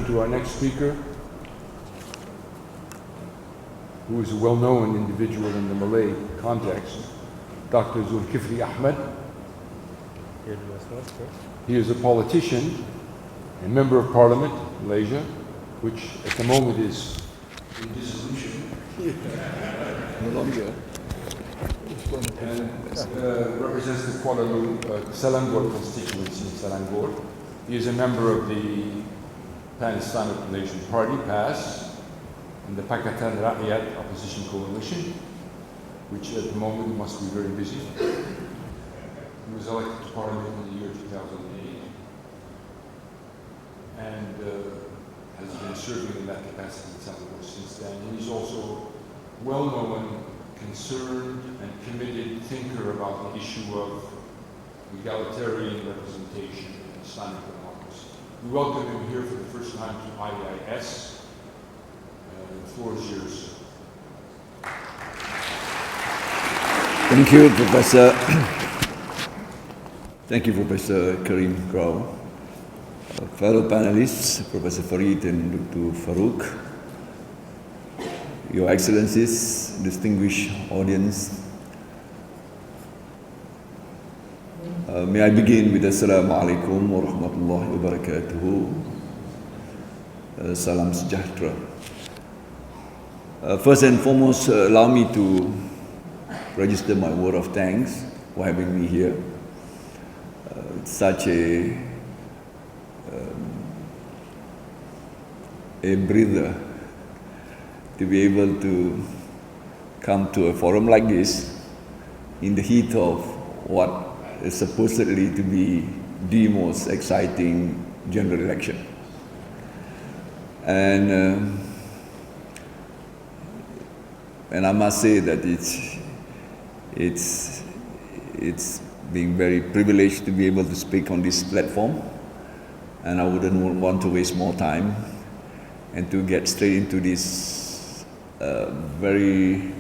to our next speaker, who is a well-known individual in the Malay context, Dr. Dzulkefly Ahmad. He is a politician and member of parliament in Malaysia, which at the moment is in dissolution. No longer. And represents the Selangor constituency in Selangor. He is a member of the Pan-Islamic Malaysian Party, PAS, and the Pakatan Rakyat Opposition Coalition, which at the moment must be very busy. He was elected to Parliament in the year 2008 and has been serving in that capacity in Selangor since then. And he's also well-known, concerned, and committed thinker about the issue of egalitarian representation in Islamic democracy. We welcome him here for the first time to IIS. The floor is yours. Thank you, Professor. Thank you, Professor Karim Grau. Fellow panelists, Professor Farid and Dr. Farouk, Your Excellencies, distinguished audience. May I begin with Assalamu alaikum wa rahmatullahi wa barakatuhu. Salam sejahtera. First and foremost, allow me to register my word of thanks for having me here. It's such a breather to be able to come to a forum like this in the heat of what is supposedly to be the most exciting general election. And I must say that it's being very privileged to be able to speak on this platform, and I wouldn't want to waste more time and to get straight into this very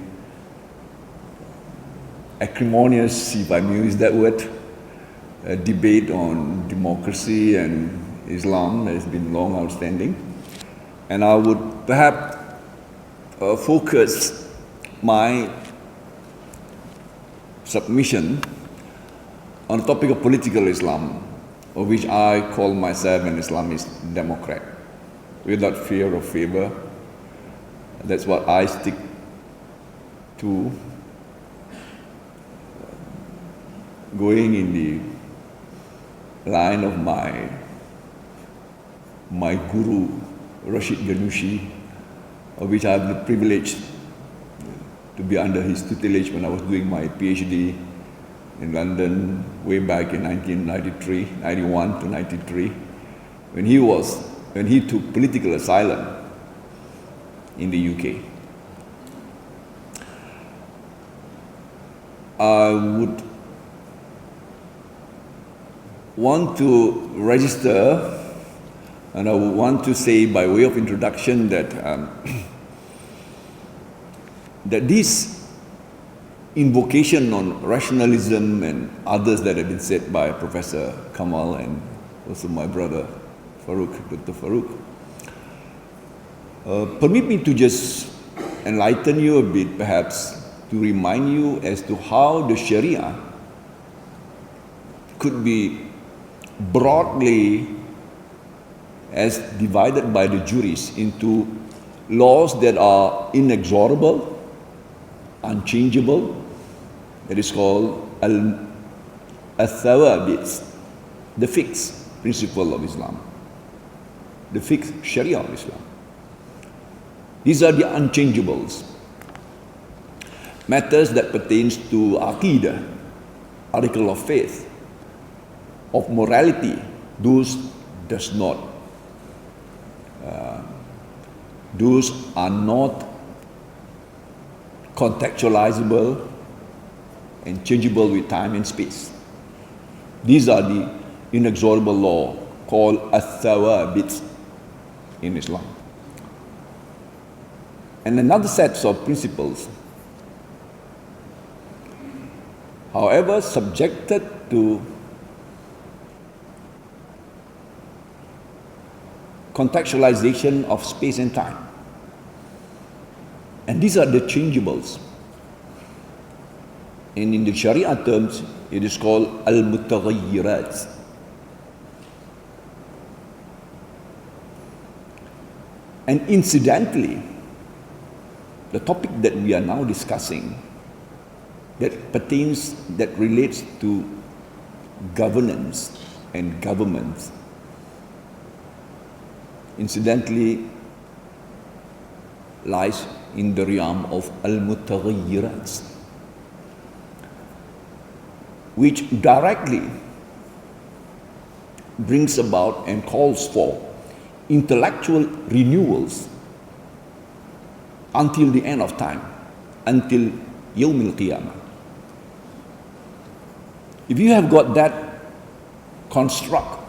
acrimonious, if I may use that word, debate on democracy and Islam that has been long outstanding. And I would perhaps focus my submission on the topic of political Islam, of which I call myself an Islamist Democrat, without fear or favor. That's what I stick to, going in the line of my guru, Rashid Ghanouchi, of which I have the privilege to be under his tutelage when I was doing my PhD in London way back in 1993, 91 to 93, when he took political asylum in the UK. I would want to register, and I would want to say by way of introduction that that this invocation on rationalism and others that have been said by Professor Kamal and also my brother Farouk, Dr. Farouk, permit me to just enlighten you a bit, perhaps, to remind you as to how the Sharia could be broadly as divided by the jurists into laws that are inexorable, unchangeable, that is called al-thawabit, the fixed principle of Islam, the fixed Sharia of Islam. These are the unchangeables. Matters that pertains to Aqidah, article of faith, of morality, those are not contextualizable and changeable with time and space. These are the inexorable law called al-thawabit in Islam. And another set of principles, however, subjected to contextualization of space and time. And these are the changeables. And in the Sharia terms, it is called al-mutaghayyirat. And incidentally, the topic that we are now discussing that relates to governance and governments, incidentally lies in the realm of al-mutaghayyirat, which directly brings about and calls for intellectual renewals until the end of time, until Yawm al-Qiyamah. If you have got that construct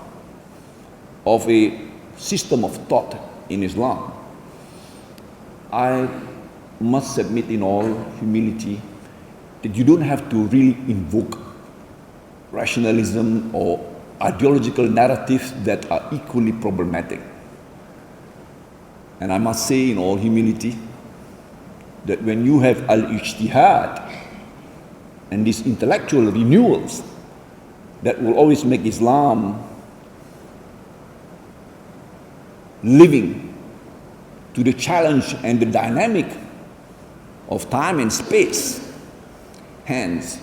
of a system of thought in Islam, I must submit in all humility that you don't have to really invoke rationalism or ideological narratives that are equally problematic. And I must say in all humility that when you have al-ijtihad and these intellectual renewals that will always make Islam living to the challenge and the dynamic of time and space, hence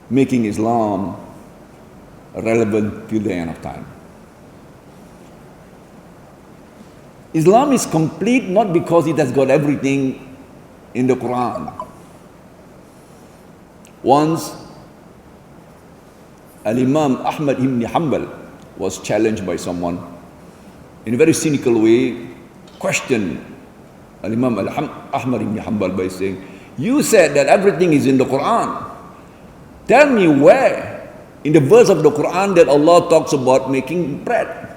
making Islam relevant till the end of time. Islam is complete not because it has got everything in the Quran. Once Al-Imam Ahmad ibn Hanbal was challenged by someone in a very cynical way, questioned Al-Imam Ahmad ibn Hanbal by saying, "You said that everything is in the Quran. Tell me where in the verse of the Quran that Allah talks about making bread."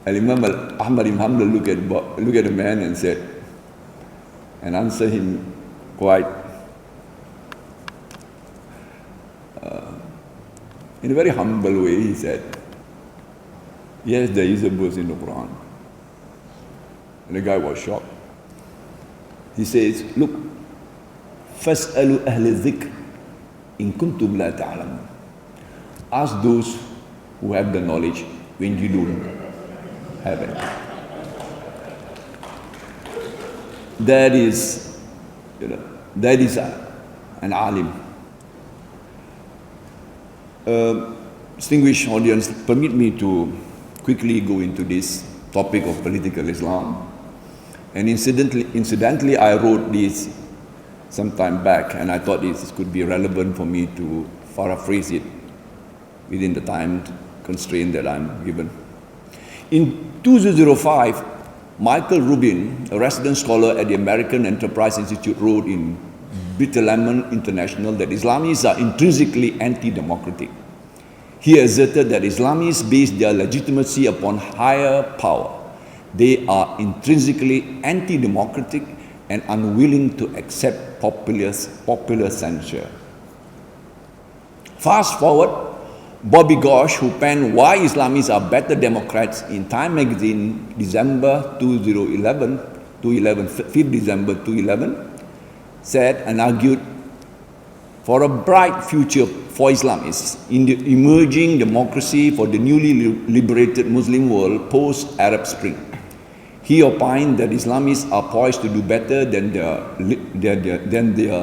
Al-Imam Ahmad ibn Hanbal looked at the man and said, and answered him quite in a very humble way. He said, "Yes, there is a verse in the Quran." And the guy was shocked. He says, "Look, فَاسْأَلُوا أَهْلَ الذِّكْرِ إِن كُنْتُمْ لَا تَعْلَمُونَ." Ask those who have the knowledge when you don't have it. That is an alim. Distinguished audience, permit me to quickly go into this topic of political Islam. And incidentally, I wrote this some time back, and I thought this could be relevant for me to paraphrase it within the time constraint that I'm given. In 2005, Michael Rubin, a resident scholar at the American Enterprise Institute, wrote in Bitalamon International that Islamists are intrinsically anti-democratic. He asserted that Islamists base their legitimacy upon higher power. They are intrinsically anti-democratic and unwilling to accept popular censure. Fast forward, Bobby Ghosh, who penned Why Islamists Are Better Democrats in Time magazine, December 2011, 5th December 2011, said and argued for a bright future for Islamists in the emerging democracy for the newly liberated Muslim world post-Arab Spring. He opined that Islamists are poised to do better than their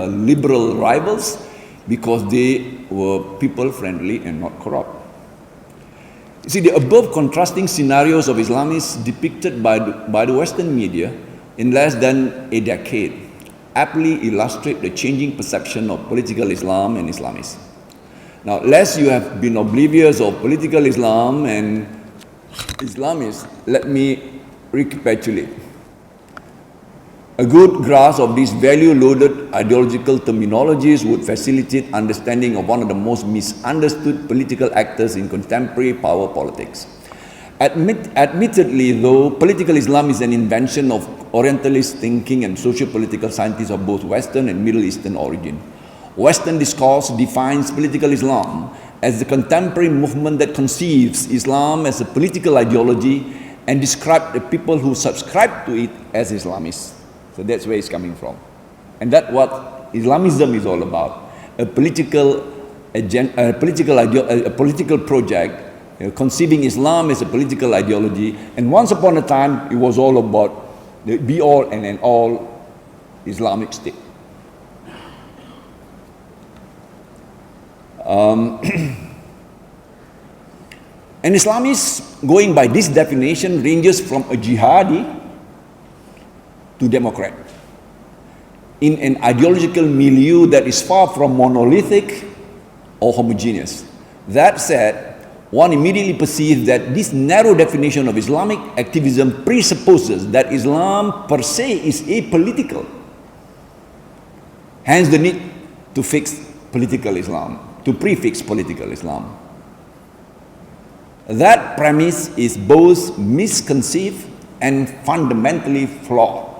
liberal rivals because they were people-friendly and not corrupt. You see, the above contrasting scenarios of Islamists depicted by the Western media in less than a decade aptly illustrate the changing perception of political Islam and Islamists. Now, lest you have been oblivious of political Islam and Islamists, let me recapitulate. A good grasp of these value-loaded ideological terminologies would facilitate understanding of one of the most misunderstood political actors in contemporary power politics. Admittedly, though, political Islam is an invention of Orientalist thinking and socio-political scientists of both Western and Middle Eastern origin. Western discourse defines political Islam as the contemporary movement that conceives Islam as a political ideology and describes the people who subscribe to it as Islamists. So that's where it's coming from. And that's what Islamism is all about, a political project, conceiving Islam as a political ideology. And once upon a time, it was all about the be-all and end-all Islamic state. An Islamist, going by this definition, ranges from a jihadi to democrat in an ideological milieu that is far from monolithic or homogeneous. That said, one immediately perceives that this narrow definition of Islamic activism presupposes that Islam per se is apolitical. Hence the need to prefix political Islam. That premise is both misconceived and fundamentally flawed.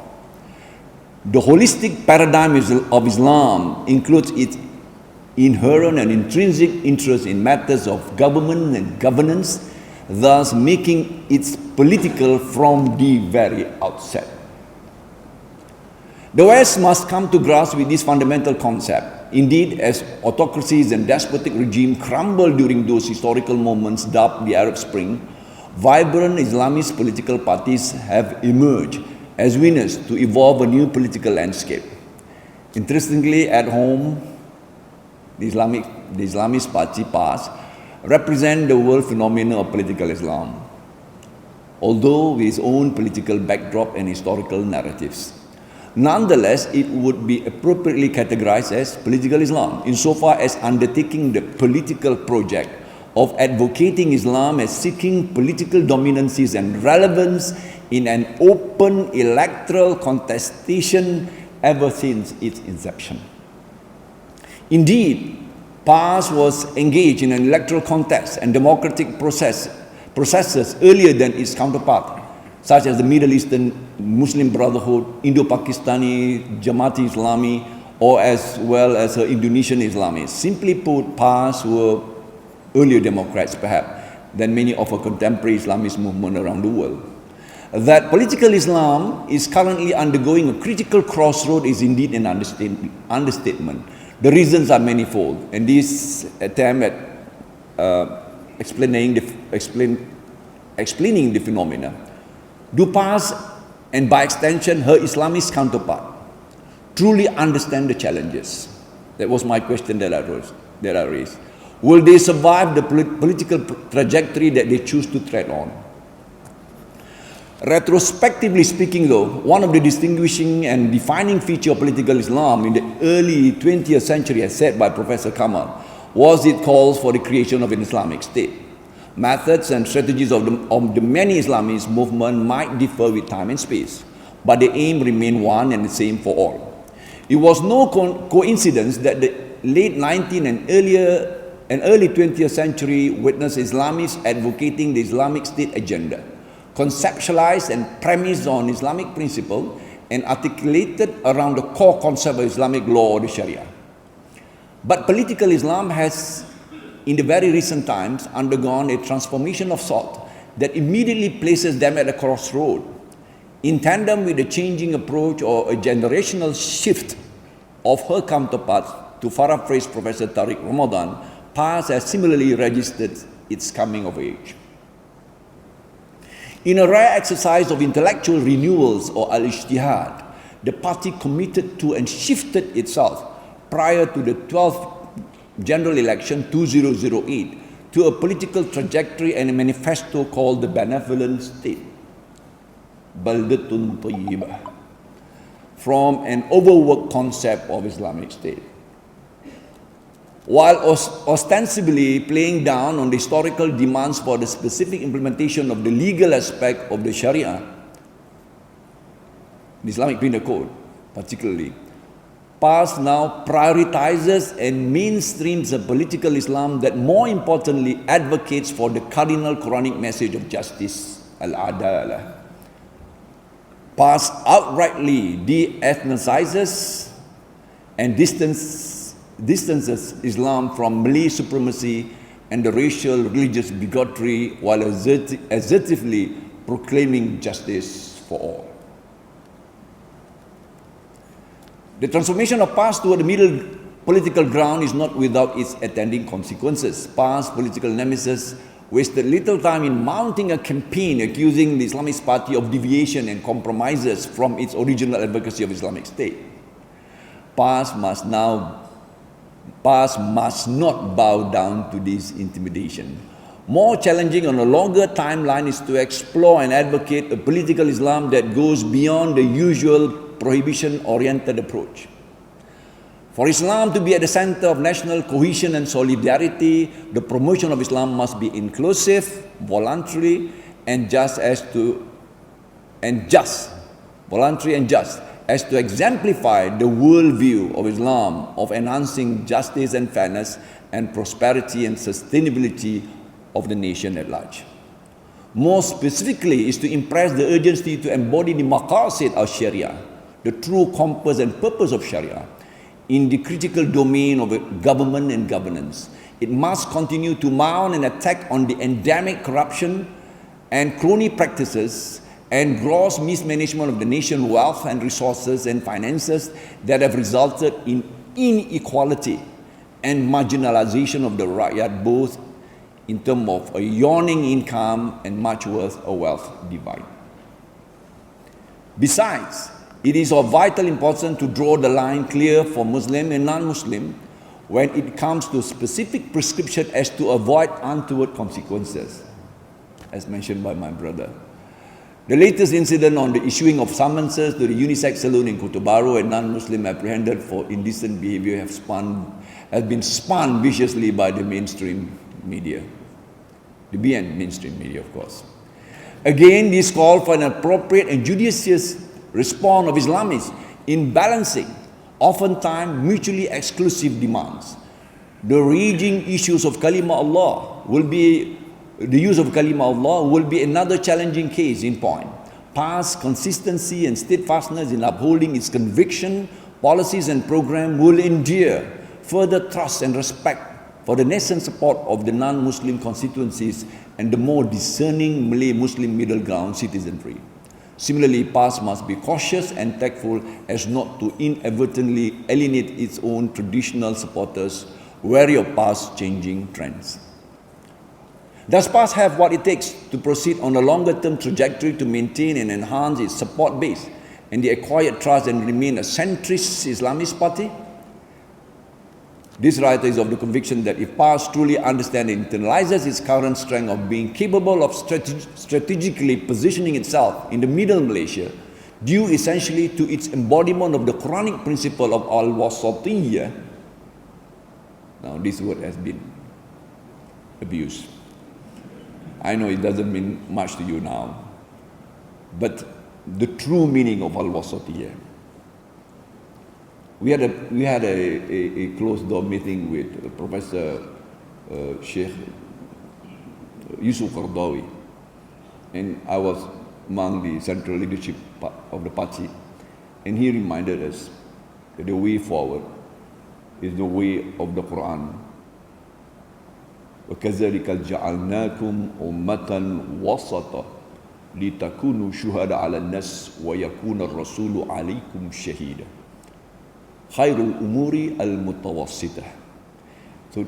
The holistic paradigm of Islam includes its inherent and intrinsic interest in matters of government and governance, thus making it political from the very outset. The West must come to grasp with this fundamental concept. Indeed, as autocracies and despotic regimes crumbled during those historical moments dubbed the Arab Spring, vibrant Islamist political parties have emerged as winners to evolve a new political landscape. Interestingly, at home, the Islamist party PAS represent the world phenomenon of political Islam, although with its own political backdrop and historical narratives. Nonetheless, it would be appropriately categorized as political Islam, insofar as undertaking the political project of advocating Islam as seeking political dominances and relevance in an open electoral contestation ever since its inception. Indeed, PAS was engaged in an electoral contest and democratic processes earlier than its counterpart, such as the Middle Eastern Muslim Brotherhood, Indo-Pakistani Jamaati Islami, or as well as Indonesian Islamists. Simply put, PAS were earlier Democrats, perhaps, than many of our contemporary Islamist movement around the world. That political Islam is currently undergoing a critical crossroad is indeed an understatement. The reasons are manifold, and this attempt at explaining the phenomena. Do PAS, and by extension her Islamist counterpart, truly understand the challenges? That was my question that I raised. Will they survive the political trajectory that they choose to tread on? Retrospectively speaking though, one of the distinguishing and defining features of political Islam in the early 20th century, as said by Professor Kamal, was its calls for the creation of an Islamic state. Methods and strategies of the many Islamist movements might differ with time and space, but the aim remained one and the same for all. It was no coincidence that the late 19th and early 20th century witnessed Islamists advocating the Islamic State agenda, conceptualized and premised on Islamic principle and articulated around the core concept of Islamic law or the Sharia. But political Islam has, in the very recent times, undergone a transformation of sort that immediately places them at a crossroad. In tandem with the changing approach or a generational shift of her counterparts, to paraphrase Professor Tariq Ramadan, PAS has similarly registered its coming of age. In a rare exercise of intellectual renewals or al-ijtihad, the party committed to and shifted itself prior to the 12th general election 2008 to a political trajectory and a manifesto called the Benevolent State, Baldatun Tayyibah, from an overworked concept of Islamic State. While ostensibly playing down on the historical demands for the specific implementation of the legal aspect of the Sharia, the Islamic Penal Code particularly, PAS now prioritizes and mainstreams a political Islam that more importantly advocates for the cardinal Quranic message of justice, al-adalah. PAS outrightly de-ethnicizes and distances Islam from Malay supremacy and the racial, religious bigotry while assertively proclaiming justice for all. The transformation of PAS toward the middle political ground is not without its attending consequences. PAS political nemesis wasted little time in mounting a campaign accusing the Islamist Party of deviation and compromises from its original advocacy of Islamic State. PAS must not bow down to this intimidation. More challenging on a longer timeline is to explore and advocate a political Islam that goes beyond the usual prohibition-oriented approach. For Islam to be at the center of national cohesion and solidarity, the promotion of Islam must be inclusive, voluntary, and just as to exemplify the worldview of Islam of enhancing justice and fairness and prosperity and sustainability of the nation at large. More specifically is to impress the urgency to embody the maqasid of Sharia, the true compass and purpose of Sharia, in the critical domain of government and governance. It must continue to mount an attack on the endemic corruption and crony practices and gross mismanagement of the nation's wealth and resources and finances that have resulted in inequality and marginalization of the rakyat, both in terms of a yawning income and much worse, a wealth divide. Besides, it is of vital importance to draw the line clear for Muslim and non-Muslim when it comes to specific prescription as to avoid untoward consequences, as mentioned by my brother. The latest incident on the issuing of summonses to the unisex saloon in Kota Baru and non-Muslim apprehended for indecent behavior has been spun viciously by the mainstream media. The mainstream media, of course. Again, this call for an appropriate and judicious response of Islamists in balancing oftentimes mutually exclusive demands. The raging issues of the use of Kalima Allah will be another challenging case in point. PAS consistency and steadfastness in upholding its conviction, policies and program will endure further trust and respect for the nascent support of the non-Muslim constituencies and the more discerning Malay-Muslim middle ground citizenry. Similarly, PAS must be cautious and tactful as not to inadvertently alienate its own traditional supporters, wary of past changing trends. Does PAS have what it takes to proceed on a longer-term trajectory to maintain and enhance its support base and the acquired trust and remain a centrist Islamist party? This writer is of the conviction that if PAS truly understands and internalizes its current strength of being capable of strategically positioning itself in the middle Malaysia, due essentially to its embodiment of the Quranic principle of al-wasatiyya. Now this word has been abused. I know it doesn't mean much to you now, but the true meaning of al-wasatiyya. We had a closed-door meeting with Professor Sheikh Yusuf Qardawi, and I was among the central leadership of the party, and he reminded us that the way forward is the way of the Quran. وَكَذَلِكَ جَعَلْنَاكُمْ أُمَّةً وَسَطًا لِتَكُونُوا شُهَدَاءَ عَلَى النَّاسِ وَيَكُونَ الرَّسُولُ عَلَيْكُمْ شَهِيدًا خَيْرُ الْأُمُورِ الْمُتَوَسِّطَةِ. So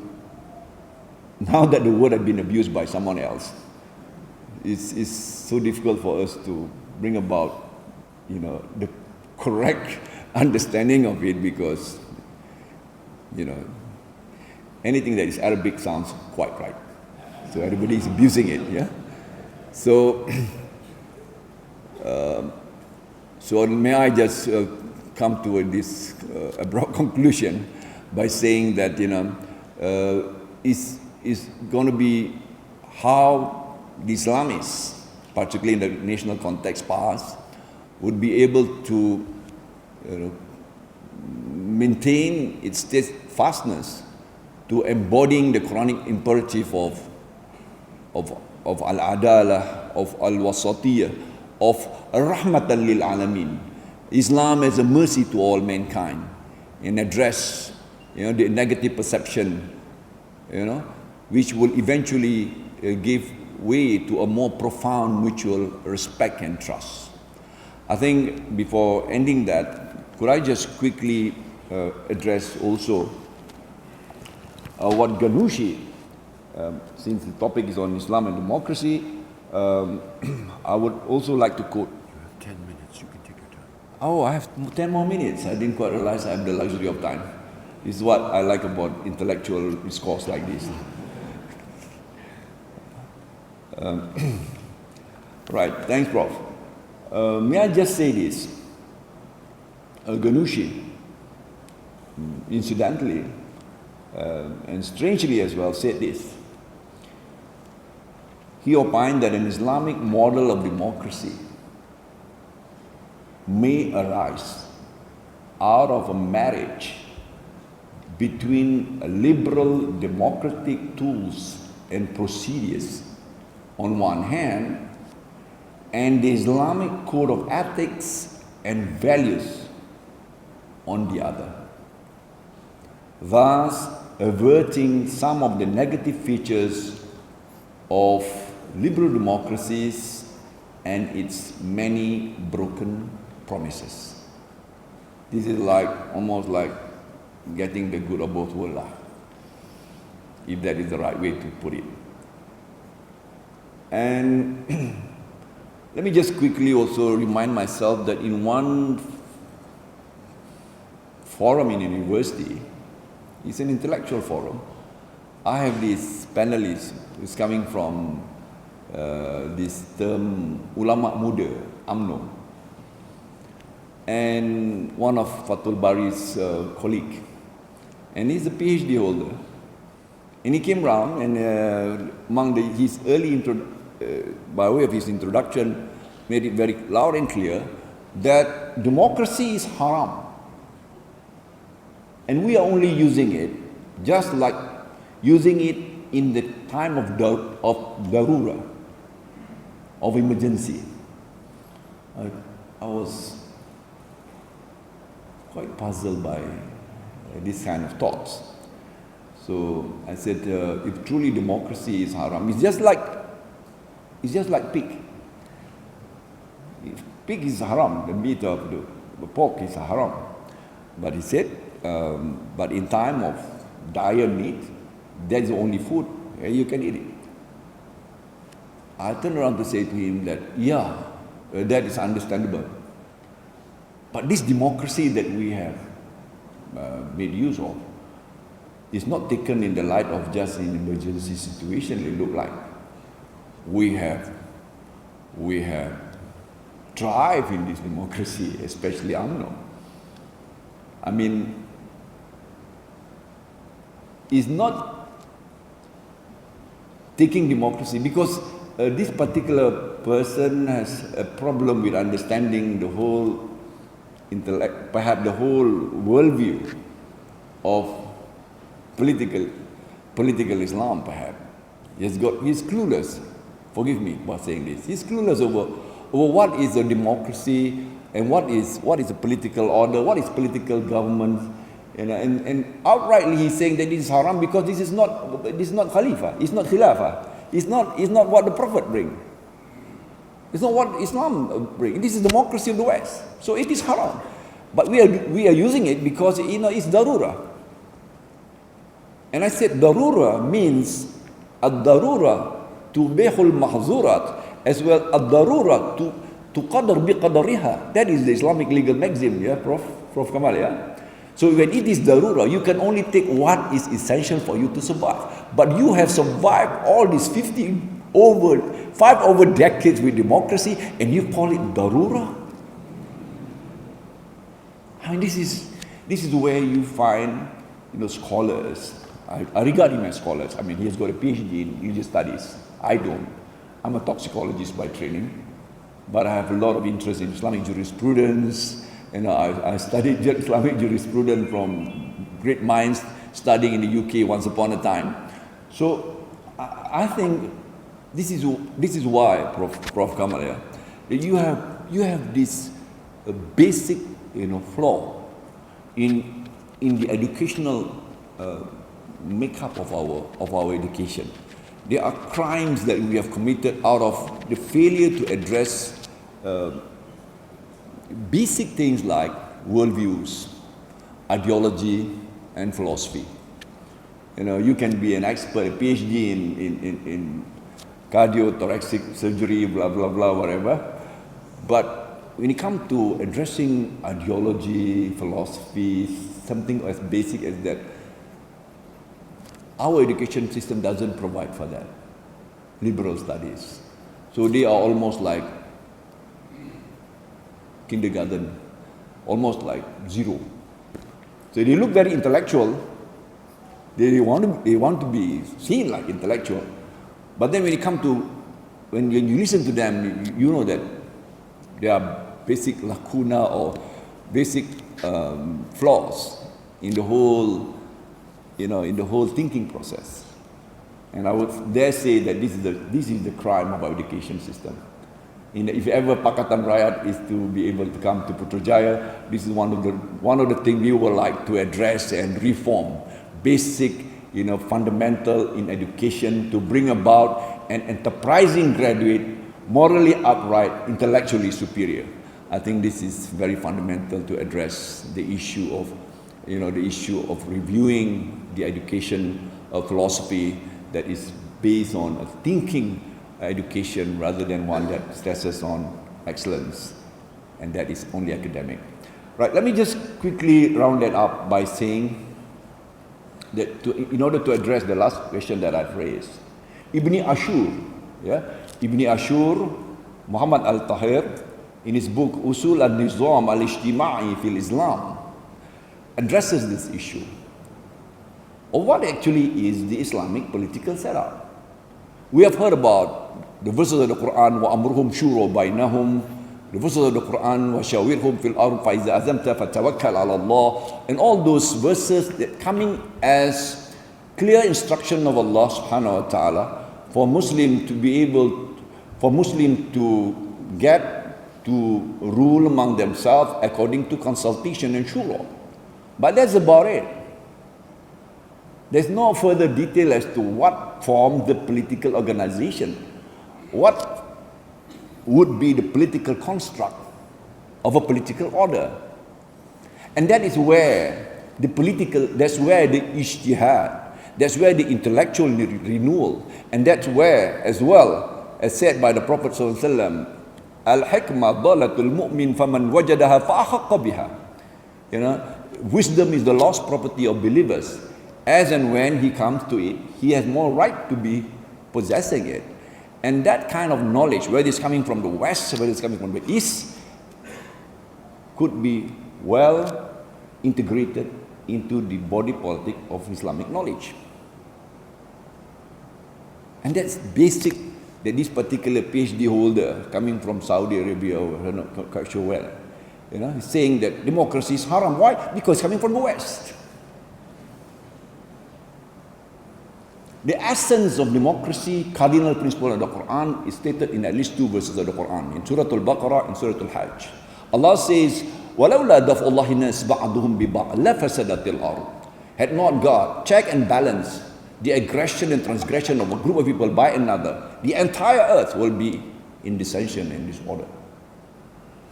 now that the word has been abused by someone else, it's so difficult for us to bring about, the correct understanding of it, because, anything that is Arabic sounds quite right. So everybody is abusing it, yeah? So, so may I just come to this abrupt conclusion by saying that, it's going to be how the Islamists, particularly in the national context, PAS, would be able to maintain its steadfastness to embodying the Quranic imperative of al-adalah, of al-wasatiyah, of rahmatan lil alamin, Islam as a mercy to all mankind, and address the negative perception which will eventually give way to a more profound mutual respect and trust. I think before ending that, could I just quickly address also what Ghanouchi, since the topic is on Islam and democracy, I would also like to quote. You have 10 minutes, you can take your time. Oh, I have 10 more minutes. I didn't quite realize I have the luxury of time. This is what I like about intellectual discourse like this. Right, thanks, Prof. May I just say this? Ghanouchi, incidentally, and strangely as well, said this. He opined that an Islamic model of democracy may arise out of a marriage between liberal democratic tools and procedures on one hand, and the Islamic code of ethics and values on the other, thus averting some of the negative features of liberal democracies and its many broken promises. This is like almost like getting the good of both worlds, if that is the right way to put it. And let me just quickly also remind myself that in one forum in university, it's an intellectual forum, I have this panelist who's coming from this term Ulama Muda, UMNO, and one of Fathul Bari's colleague, and he's a PhD holder. And he came round, and among his early by way of his introduction, made it very loud and clear that democracy is haram. And we are only using it just like using it in the time of darura, of emergency. I was quite puzzled by this kind of thoughts. So I said, if truly democracy is haram, it's just like pig. If pig is haram, the meat of the pork is haram. But he said, but in time of dire need, that is the only food, and you can eat it. I turned around to say to him that, yeah, that is understandable. But this democracy that we have made use of is not taken in the light of just an emergency situation. It look like we have thrived in this democracy, especially UMNO. I mean, it's not taking democracy because this particular person has a problem with understanding the whole intellect, perhaps the whole worldview of political Islam, perhaps. He's clueless. Forgive me for saying this. He's clueless over what is a democracy and what is a political order, what is political government. And outrightly he's saying that this is haram because this is not Khalifah, it's not Khilafah, it's not what the Prophet brings. It's not what Islam brings. This is democracy of the West. So it is haram. But we are using it because it's darura. And I said darura means ad-darura tubihul mahzurat, as well ad-darura to qadar bi qadariha. That is the Islamic legal maxim, yeah, Prof Kamal, yeah? So when it is darura, you can only take what is essential for you to survive. But you have survived all these 5 over decades with democracy, and you call it darura? I mean, this is where you find scholars. I regard him as scholars. I mean, he has got a PhD in religious studies. I don't. I'm a toxicologist by training, but I have a lot of interest in Islamic jurisprudence. I studied Islamic jurisprudence from great minds studying in the UK once upon a time. So I think this is why, Prof Kamal, you have this basic flaw in the educational makeup of our education. There are crimes that we have committed out of the failure to address basic things like worldviews, ideology, and philosophy. You know, you can be an expert, a PhD in cardiothoracic surgery, blah, blah, blah, whatever. But when it comes to addressing ideology, philosophy, something as basic as that, our education system doesn't provide for that. Liberal studies. So they are almost like kindergarten, almost like zero. So they look very intellectual. They want to be seen like intellectual. But then when you listen to them, you know that there are basic lacuna or basic flaws in the whole, in the whole thinking process. And I would dare say that this is the crime of our education system. If ever Pakatan Rakyat is to be able to come to Putrajaya, this is one of the things we would like to address and reform. Basic, fundamental in education to bring about an enterprising graduate, morally upright, intellectually superior. I think this is very fundamental to address the issue of, reviewing the education of philosophy that is based on a thinking education rather than one that stresses on excellence, and that is only academic. Right, let me just quickly round that up by saying that in order to address the last question that I've raised, Ibn Ashur, Muhammad al-Tahir, in his book Usul al-Nizam al-Ijtima'i fil Islam, addresses this issue of what actually is the Islamic political setup. We have heard about the verses of the Quran, wa amruhum shura bainahum, the verses of the Quran, wa shawirhum fil ard fa iza azamta fatawakkal ala Allah, and all those verses that coming as clear instruction of Allah subhanahu wa ta'ala for Muslim to get to rule among themselves according to consultation and shura. But that's about it. There's no further detail as to what forms the political organization, what would be the political construct of a political order. And that is where that's where the ijtihad, that's where the intellectual renewal, and that's where, as well, as said by the Prophet ﷺ, al-hikmah dalatul mu'min faman wajadaha fa'ahaqqa biha. Wisdom is the lost property of believers. As and when he comes to it, he has more right to be possessing it. And that kind of knowledge, whether it's coming from the West, whether it's coming from the East, could be well integrated into the body politic of Islamic knowledge. And that's basic, that this particular PhD holder coming from Saudi Arabia, or I'm not quite sure where, is saying that democracy is haram. Why? Because it's coming from the West. The essence of democracy, cardinal principle of the Quran, is stated in at least two verses of the Quran, in Surah Al-Baqarah and Surah Al-Hajj. Allah says, وَلَوْلَا دَفْعُ اللَّهِ النَّاسِ بَعْضُهُمْ بِبَعْضٍ لَفَسَدَتِ الْأَرْضِ. Had not God check and balance the aggression and transgression of a group of people by another, the entire earth will be in dissension and disorder.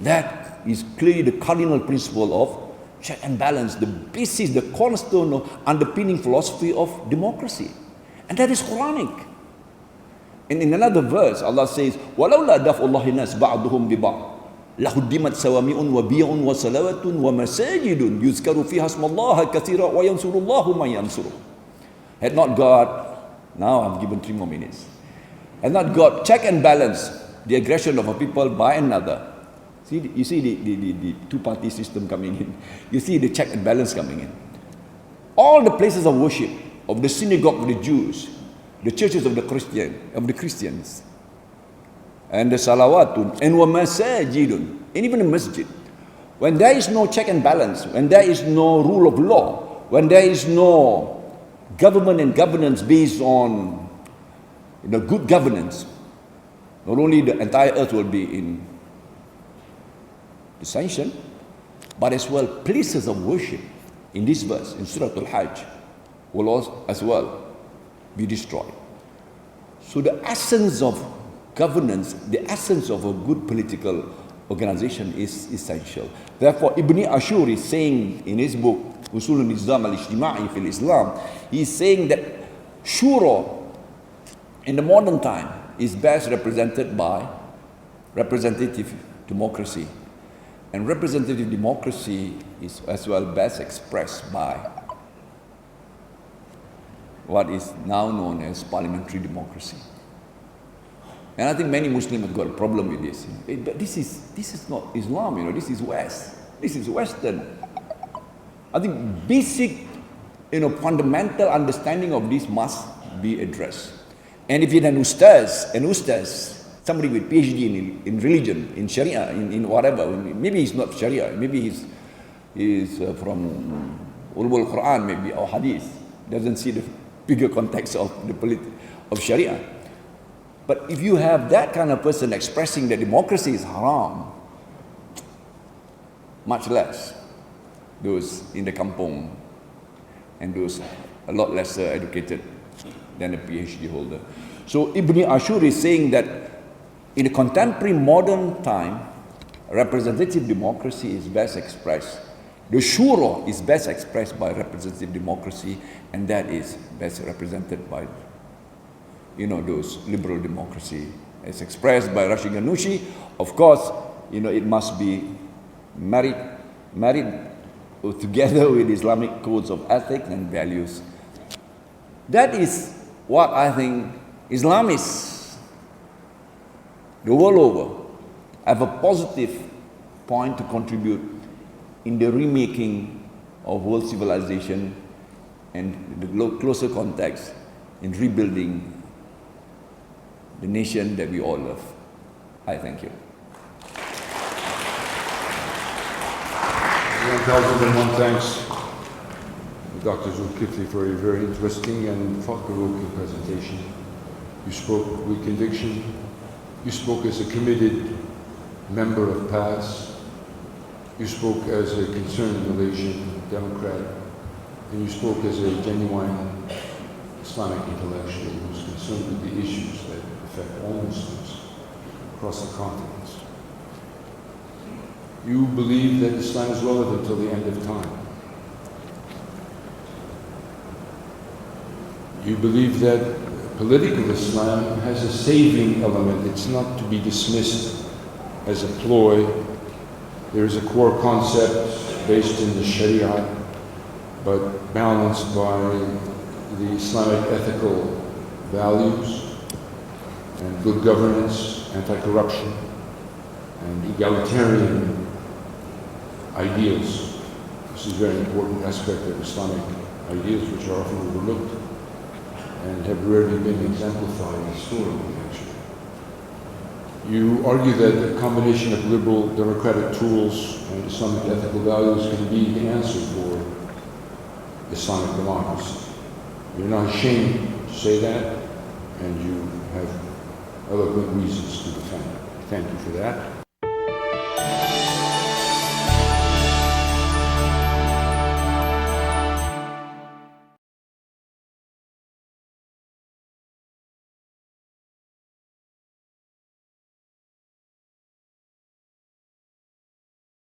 That is clearly the cardinal principle of check and balance, the basis, the cornerstone of underpinning philosophy of democracy. And that is Quranic. And in another verse, Allah says, وَلَوْلَا دَفْعُ اللَّهِ النَّاسِ بَعْضُهُمْ بِبَعْضٍ لَهُدِّمَتْ سَوَامِعٌ وَبِيعٌ وَصَلَوَاتٌ وَمَسَاجِدٌ يُذْكَرُ فِيهَا اسْمُ اللَّهِ كَثِيرًا وَيَنْصُرُ اللَّهُ مَن يَنْصُرُهُ. Had not God, now I've given 3 more minutes, had not God check and balance the aggression of a people by another. You see the two-party system coming in. You see the check and balance coming in. All the places of worship, of the synagogue of the Jews, the churches of the Christians, and the salawatun, and wa masajidun, and even a masjid. When there is no check and balance, when there is no rule of law, when there is no government and governance based on good governance, not only the entire earth will be in dissension, but as well places of worship. In this verse, in Surah Al-Hajj, will also as well be destroyed. So the essence of governance, the essence of a good political organization is essential. Therefore, Ibn Ashur is saying in his book, Usul al-Nizam al-Ijtima'i fil Islam, he is saying that shura in the modern time is best represented by representative democracy. And representative democracy is as well best expressed by what is now known as parliamentary democracy. And I think many Muslims have got a problem with this. But this is not Islam, this is West. This is Western. I think basic, fundamental understanding of this must be addressed. And if you're an ustaz, somebody with PhD in religion, in Sharia, in whatever, maybe he's not Sharia, maybe he's from Ulumul Quran, maybe, or Hadith, doesn't see the bigger context of of Sharia. But if you have that kind of person expressing that democracy is haram, much less those in the kampong and those a lot lesser educated than a PhD holder. So Ibn Ashur is saying that in a contemporary modern time, representative democracy is best expressed. The shura is best expressed by representative democracy, and that is best represented by those liberal democracy as expressed by Rashid Ghanouchi. Of course, it must be married together with Islamic codes of ethics and values. That is what I think Islamists the world over have a positive point to contribute in the remaking of world civilization and the closer context in rebuilding the nation that we all love. I thank you. 1001 thanks Dr. Dzulkefly for a very interesting and thought-provoking presentation. You spoke with conviction. You spoke as a committed member of PAS. You spoke as a concerned Malaysian Democrat. And you spoke as a genuine Islamic intellectual who's concerned with the issues that affect all Muslims across the continents. You believe that Islam is relevant till the end of time. You believe that political Islam has a saving element. It's not to be dismissed as a ploy. There is a core concept based in the Sharia, but balanced by the Islamic ethical values and good governance, anti-corruption, and egalitarian ideals. This is a very important aspect of Islamic ideals which are often overlooked and have rarely been exemplified historically, actually. You argue that the combination of liberal democratic tools and Islamic ethical values can be the answer for Islamic democracy. You're not ashamed to say that, and you have eloquent reasons to defend it. Thank you for that.